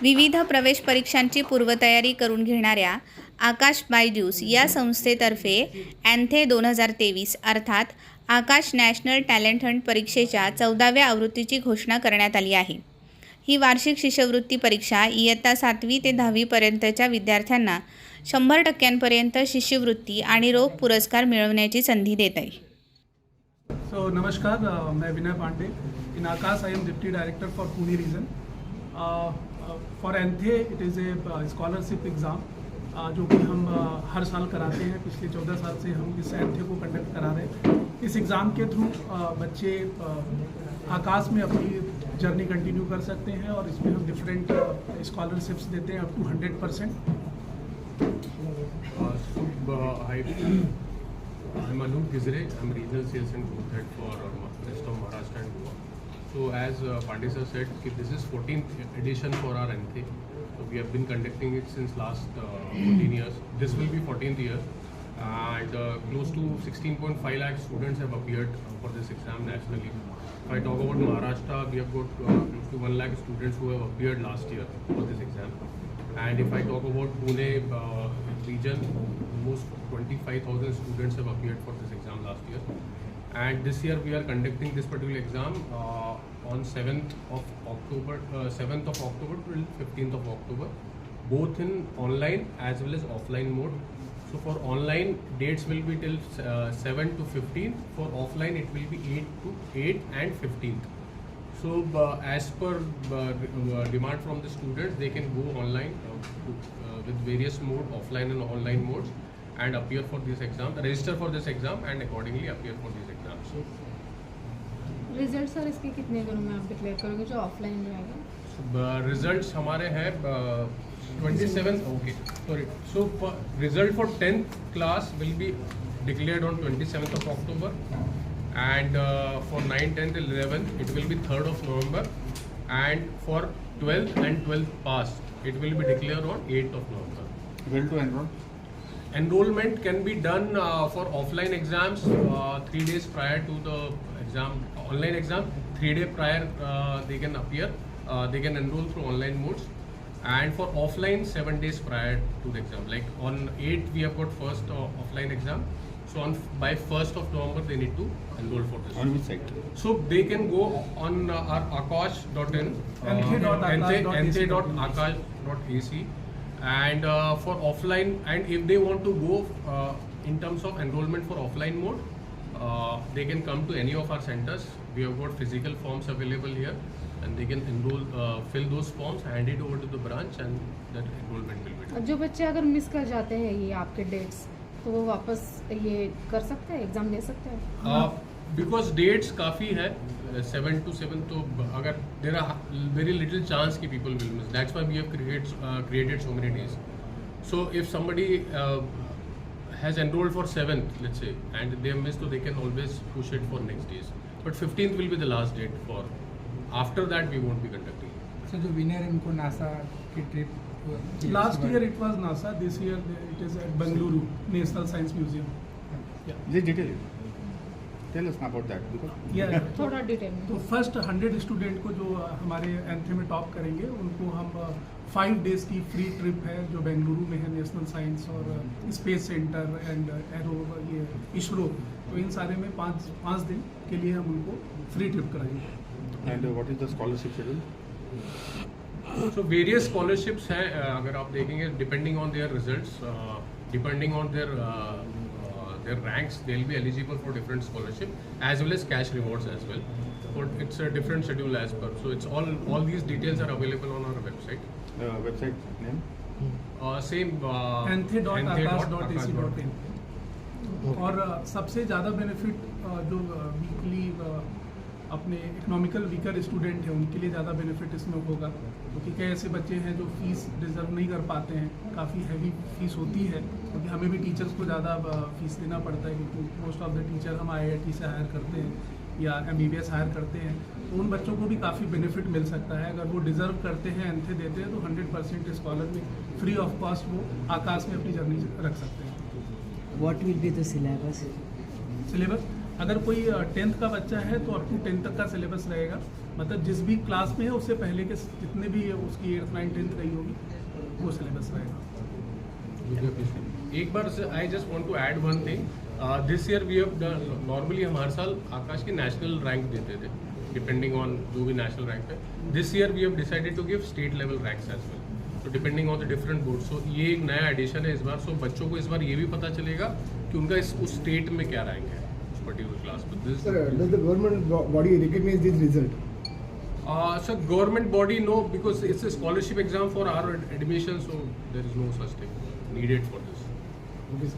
विविध प्रवेश परीक्षांची पूर्वतयारी करून घेणाऱ्या आकाश बायजूस या संस्थेतर्फे अँथे 2023 अर्थात आकाश नॅशनल टॅलेंट हंट परीक्षेच्या 14व्या आवृत्तीची घोषणा करण्यात आली आहे. ही वार्षिक शिष्यवृत्ती परीक्षा इयत्ता 7वी ते 10वी पर्यंतच्या विद्यार्थ्यांना 100% शिष्यवृत्ती आणि रोख पुरस्कार मिळवण्याची संधी देत आहे. So नमस्कार, मैं Vinay Pandey. In Akash I am deputy director for Pune region. For ANTHE it is a scholarship exam जो कि हम हर साल कराते हैं. पिछले 14 साल से हम इस एंथे को कंडक्ट करा रहे हैं. इस एग्ज़ाम के थ्रू बच्चे आकाश में अपनी जर्नी कंटिन्यू कर सकते हैं और इसमें हम डिफरेंट स्कॉलरशिप्स देते हैं up to 100%. I'm Anup Gizre. I'm regional sales and growth head for rest of Maharashtra and Goa. So as Pandey sir said, this is 14th edition for our Anthe. So we have been conducting it since last 14 years. This will be 14th year, and close to 16.5 lakh students have appeared for this exam nationally. If I talk about Maharashtra, we have got close to 1 lakh students who have appeared last year for this exam. And if I talk about Pune region, almost 25,000 students have appeared for this exam last year. And this year we are conducting this particular exam on 7th of October till 15th of October, both in online as well as offline mode. So for online dates will be till 7 to 15. For offline it will be 8 and 15th. So as per demand from the students, they can go online with various mode, offline and online modes, and appear for this exam, register for this exam, and accordingly appear for these exams. Result sir इसके कितने दिनों में आप declare करोगे जो offline रहेगा? Results हमारे हैं 27. Okay, sorry. So result for 10th class will be declared on 27th of October, and for 9th, 10th, 11th it will be 3rd of November, and for 12th and 12th pass it will be declared on 8th of November. When to enroll? Enrollment can be done for offline exams 3 days prior to the exam. Online exam 3 days prior they can appear. They can enroll through online modes, and for offline 7 days prior to the exam. Like on 8th we have got first offline exam. So by 1st of November they need to enroll for this. On which site? So they can go on our akash.in, nthe.akash.ac, and for offline, and if they want to go in terms of enrollment for offline mode, they can come to any of our centers. We have got physical forms available here, and they can enroll, fill those forms, hand it over to the branch, and that enrollment will be done. जो बच्चे अगर miss कर जाते हैं ये आपके dates, तो वो वापस ये कर सकते हैं, एग्जाम दे सकते हैं? बिकॉज डेट्स काफ़ी है 7 to 7, तो अगर there are very little chance कि people will miss. That's why we have created so many days. So if somebody has enrolled for 7th, let's say, and they have missed, so they can always push it for next days. But 15th will be the last date for. After that we won't be conducting. So जो winner इनको NASA की trip Last year it was NASA. This year it is at Bengaluru National Science Museum. Just detail it. Tell us about that because Yeah. थोड़ा detail में. तो first 100 student को जो हमारे एंथे में टॉप करेंगे उनको हम 5 डेज की फ्री ट्रिप है जो बेंगलुरु में है, नेशनल साइंस और स्पेस सेंटर एंड एरो, ये इसरो, तो इन सारे में 5 दिन के लिए हम उनको फ्री ट्रिप कराएंगे. and what is the scholarship schedule? So various scholarships हैं, अगर आप देखेंगे depending on their results, depending on their ranks, they'll be eligible for different scholarship as well as cash rewards as well. But it's a different schedule as per. So it's all these details are available on our website. Website name? Same. anthe.akash.ac.in. और सबसे ज़्यादा benefit जो weekly अपने economical weaker student हैं उनके लिए ज़्यादा benefit इसमें होगा, क्योंकि कई ऐसे बच्चे हैं जो फीस डिज़र्व नहीं कर पाते हैं. काफ़ी हैवी फीस होती है, क्योंकि हमें भी टीचर्स को ज़्यादा फीस देना पड़ता है, क्योंकि मोस्ट ऑफ द टीचर हम IIT से हायर करते हैं या MBBS हायर करते हैं. तो उन बच्चों को भी काफ़ी बेनिफिट मिल सकता है. अगर वो डिज़र्व करते हैं, एंथे देते हैं, तो 100% स्कॉलर में फ्री ऑफ कॉस्ट वो आकाश में अपनी जर्नी रख सकते हैं. What will be the syllabus? Syllabus अगर कोई 10th का बच्चा है तो अप टू 10th तक का सिलेबस रहेगा. मतलब जिस भी क्लास में है उससे पहले के जितने भी उसकी 8th 9th 10th रही होगी वो सिलेबस रहेगा। एक बार I just want to add one thing, this year we have done, normally हम हर साल आकाश की नेशनल रैंक देते थे डिपेंडिंग ऑन जो भी नेशनल रैंक है। This year we have decided to give state level ranks as well, तो depending on the different board. So ये एक नया एडिशन है इस बार, सो बच्चों को इस बार ये भी पता चलेगा कि उनका उस स्टेट में क्या रैंक है उस पर्टिकुलर क्लास में। This Does the government body recognize this result? so government body no, because it's a scholarship exam for our admission, so there is no such thing needed for this. Okay, sir.